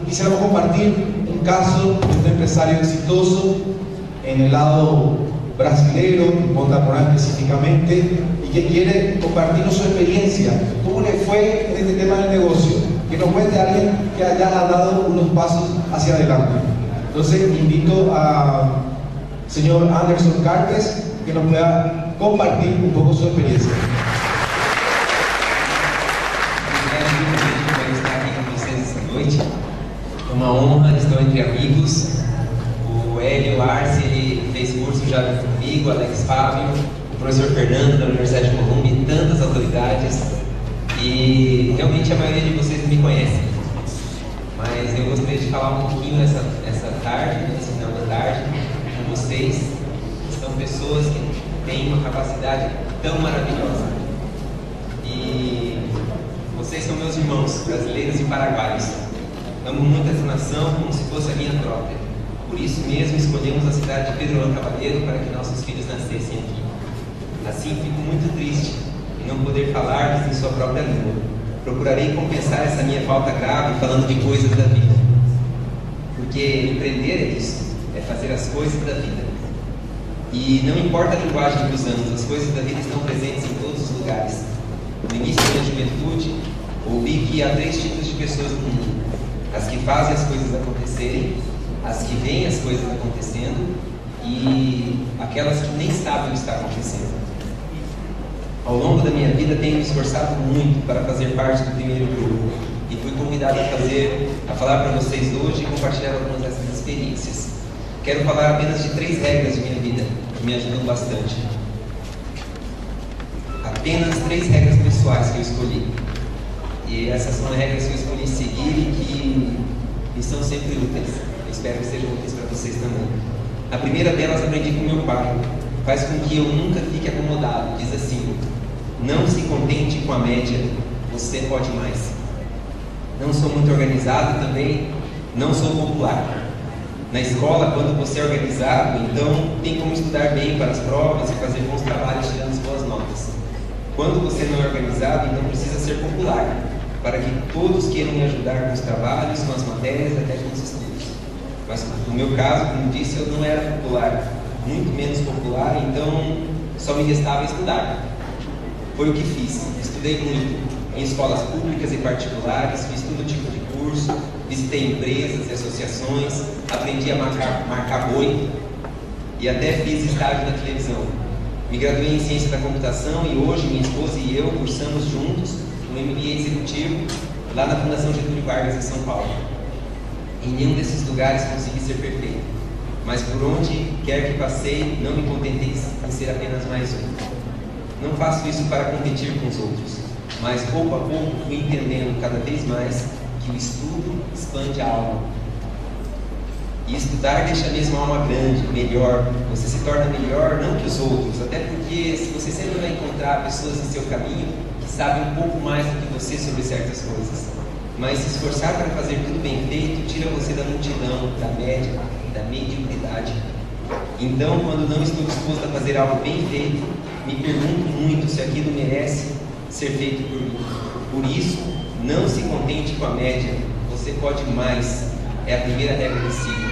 quisiéramos compartir un caso de un empresario exitoso en el lado brasilero, en Ponta Porã específicamente, y que quiere compartirnos su experiencia, cómo le fue en este tema del negocio, que nos cuente a alguien que haya dado unos pasos hacia adelante. Entonces invito al señor Anderson Cartes que nos pueda compartir un poco su experiencia. É uma honra, estou entre amigos. O Hélio Arce, ele fez curso já comigo, Alex Fábio, o professor Fernando da Universidade de Colômbia e tantas autoridades. E realmente a maioria de vocês não me conhecem. Mas eu gostaria de falar um pouquinho essa tarde, nesse final da tarde, com vocês. São pessoas que têm uma capacidade tão maravilhosa. E vocês são meus irmãos, brasileiros e paraguaios. Amo muito essa nação como se fosse a minha própria. Por isso mesmo escolhemos a cidade de Pedro Juan Caballero para que nossos filhos nascessem aqui. Assim fico muito triste em não poder falar em sua própria língua. Procurarei compensar essa minha falta grave falando de coisas da vida. Porque empreender é isso, é fazer as coisas da vida. E não importa a linguagem que usamos, as coisas da vida estão presentes em todos os lugares. No início da minha juventude, ouvi que há 3 tipos de pessoas no mundo: as que fazem as coisas acontecerem, as que veem as coisas acontecendo e aquelas que nem sabem o que está acontecendo. Ao longo da minha vida tenho me esforçado muito para fazer parte do primeiro grupo e fui convidado a falar para vocês hoje e compartilhar algumas dessas experiências. Quero falar apenas de 3 regras de minha vida que me ajudam bastante. Apenas 3 regras pessoais que eu escolhi. E essas são regras que eu escolhi seguir e que me são sempre úteis. Eu espero que sejam úteis para vocês também. A primeira delas aprendi com meu pai. Faz com que eu nunca fique acomodado. Diz assim: não se contente com a média, você pode mais. Não sou muito organizado também, não sou popular. Na escola, quando você é organizado, então tem como estudar bem para as provas e fazer bons trabalhos tirando boas notas. Quando você não é organizado, então precisa ser popular, para que todos queiram me ajudar com os trabalhos, com as matérias, até com os estudos. Mas no meu caso, como disse, eu não era popular, muito menos popular, então só me restava estudar. Foi o que fiz. Estudei muito em escolas públicas e particulares, fiz todo tipo de curso, visitei empresas e associações, aprendi a marcar boi e até fiz estágio na televisão. Me graduei em Ciência da Computação e hoje minha esposa e eu cursamos juntos no MBA Executivo lá na Fundação Getúlio Vargas, em São Paulo. Em nenhum desses lugares consegui ser perfeito, mas por onde quer que passei, não me contentei em ser apenas mais um. Não faço isso para competir com os outros, mas pouco a pouco fui entendendo cada vez mais que o estudo expande a alma. E estudar deixa mesmo a alma grande, melhor. Você se torna melhor não que os outros, até porque você sempre vai encontrar pessoas em seu caminho que sabem um pouco mais do que você sobre certas coisas. Mas se esforçar para fazer tudo bem feito tira você da multidão, da média, da mediocridade. Então, quando não estou disposto a fazer algo bem feito, me pergunto muito se aquilo merece ser feito por mim. Por isso, não se contente com a média, você pode mais. É a primeira regra que sigo.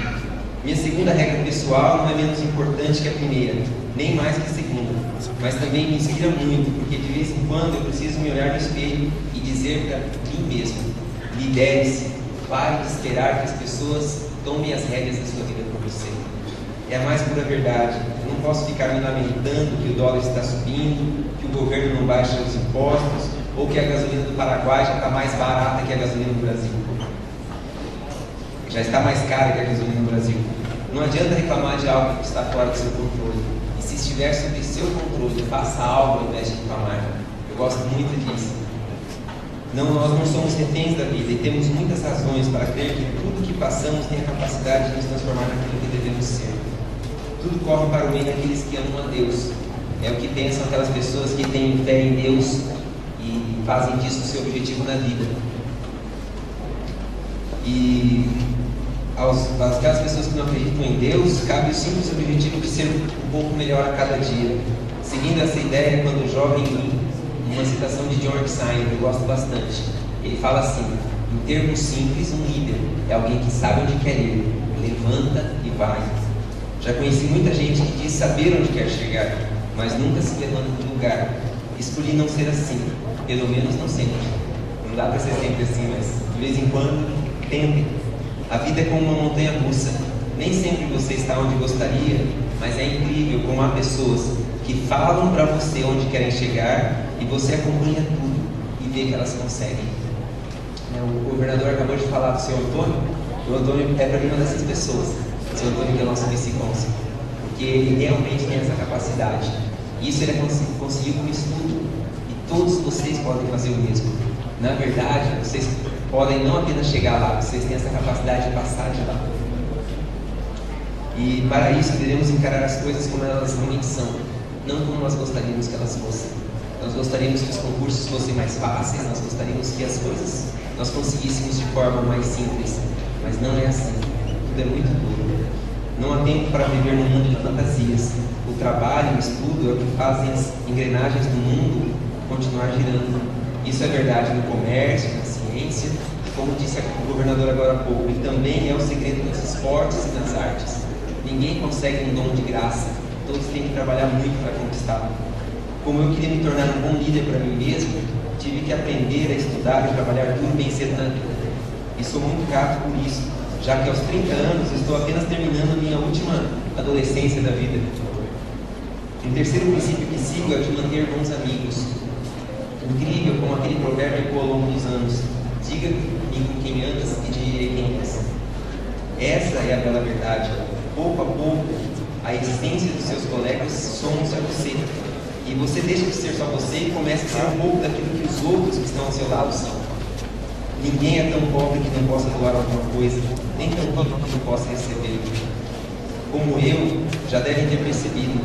Minha segunda regra pessoal não é menos importante que a primeira, nem mais que a segunda, mas também me inspira muito, porque de vez em quando eu preciso me olhar no espelho e dizer para mim mesmo: lidere-se, pare de esperar que as pessoas tomem as rédeas da sua vida por você. É a mais pura verdade. Eu não posso ficar me lamentando que o dólar está subindo, que o governo não baixa os impostos, ou que a gasolina do Paraguai já está mais barata que a gasolina do Brasil. Já está mais cara que a gasolina no Brasil. Não adianta reclamar de algo que está fora do seu controle. E se estiver sob seu controle, faça algo ao invés de reclamar. Eu gosto muito disso. Nós não somos reféns da vida e temos muitas razões para crer que tudo que passamos tem a capacidade de nos transformar naquilo que devemos ser. Tudo corre para o bem daqueles que amam a Deus. É o que pensam aquelas pessoas que têm fé em Deus e fazem disso o seu objetivo na vida. E aquelas pessoas que não acreditam em Deus, cabe o simples objetivo de ser um pouco melhor a cada dia. Seguindo essa ideia, quando jovem, uma citação de John Stein, eu gosto bastante. Ele fala assim: Em termos simples, um líder é alguém que sabe onde quer ir, levanta e vai. Já conheci muita gente que diz saber onde quer chegar, mas nunca se levanta do lugar. Escolhi não ser assim, pelo menos não sempre. Não dá para ser sempre assim, mas de vez em quando, tentem. A vida é como uma montanha russa. Nem sempre você está onde gostaria, mas é incrível como há pessoas que falam para você onde querem chegar e você acompanha tudo e vê que elas conseguem. O governador acabou de falar do seu Antônio. O Antônio é para mim uma dessas pessoas. O seu Antônio, que é o nosso vice-cônsul, porque ele realmente tem essa capacidade. Isso ele conseguiu com estudo, e todos vocês podem fazer o mesmo. Na verdade, vocês podem não apenas chegar lá, vocês têm essa capacidade de passar de lá. E para isso devemos encarar as coisas como elas realmente são, não como nós gostaríamos que elas fossem. Nós gostaríamos que os concursos fossem mais fáceis, nós gostaríamos que as coisas nós conseguíssemos de forma mais simples, mas não é assim. Tudo é muito duro. Não há tempo para viver num mundo de fantasias. O trabalho e o estudo é o que fazem as engrenagens do mundo continuar girando. Isso é verdade no comércio, na ciência, como disse o governador agora há pouco, e também é o segredo nos esportes e nas artes. Ninguém consegue um dom de graça, todos têm que trabalhar muito para conquistá-lo. Como eu queria me tornar um bom líder para mim mesmo, tive que aprender a estudar e trabalhar duro bem cedo na vida. E sou muito grato por isso, já que aos 30 anos estou apenas terminando minha última adolescência da vida. Um terceiro princípio que sigo é o de manter bons amigos. Incrível como aquele provérbio ecoa ao longo dos anos. Diga-me com quem andas e te direi quem és. Essa é a bela verdade. Pouco a pouco, a essência dos seus colegas somos a você. E você deixa de ser só você e começa a ser um pouco daquilo que os outros que estão ao seu lado são. Ninguém é tão pobre que não possa doar alguma coisa, nem tão rico que não possa receber. Como eu, já devem ter percebido,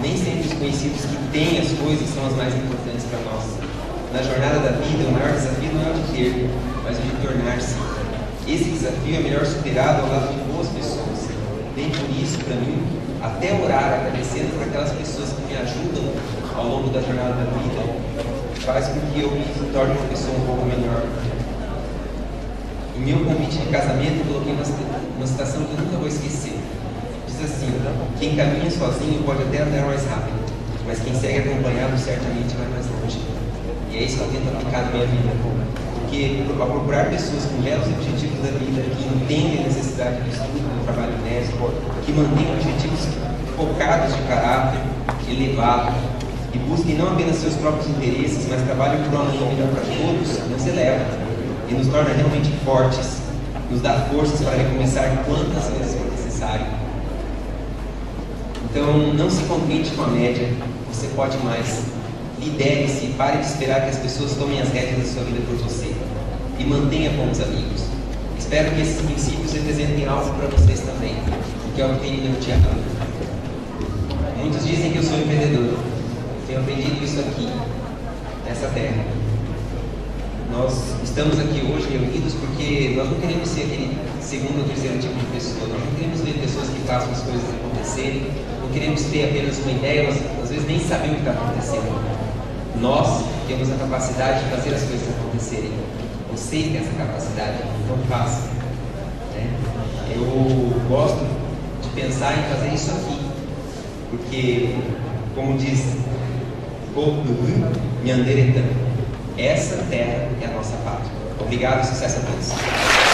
nem sempre os conhecidos que têm as coisas são as mais importantes para nós. Na jornada da vida, o maior desafio não é o de ter, mas o de tornar-se. Esse desafio é melhor superado ao lado de boas pessoas. Bem por isso, para mim, até orar agradecendo por aquelas pessoas que me ajudam ao longo da jornada da vida, faz com que eu me torne uma pessoa um pouco melhor. Em meu convite de casamento, eu coloquei uma citação que eu nunca vou esquecer. Diz assim: quem caminha sozinho pode até andar mais rápido, mas quem segue acompanhado certamente vai mais longe. E é isso que eu tento aplicar na minha vida. Porque ao procurar pessoas com belos objetivos da vida, que entendem a necessidade do estudo, do trabalho honesto, que mantêm objetivos focados de caráter, elevado, e busquem não apenas seus próprios interesses, mas trabalhem por uma amanhã melhor para todos, nos eleva e nos torna realmente fortes, nos dá forças para recomeçar quantas vezes for necessário. Então, não se contente com a média, você pode mais. Lidere-se, pare de esperar que as pessoas tomem as rédeas da sua vida por você e mantenha bons amigos. Espero que esses princípios representem algo para vocês também, que é o que tem me norteado. Muitos dizem que eu sou empreendedor. Tenho aprendido isso aqui, nessa terra. Nós estamos aqui hoje reunidos porque nós não queremos ser aquele segundo ou terceiro tipo de pessoa. Nós não queremos ver pessoas que façam as coisas acontecerem. Não queremos ter apenas uma ideia, mas às vezes nem saber o que está acontecendo. Nós temos a capacidade de fazer as coisas acontecerem. Vocês têm essa capacidade, então façam. Eu gosto de pensar em fazer isso aqui, porque, como diz Nyanderetan, essa terra é a nossa pátria. Obrigado e sucesso a todos.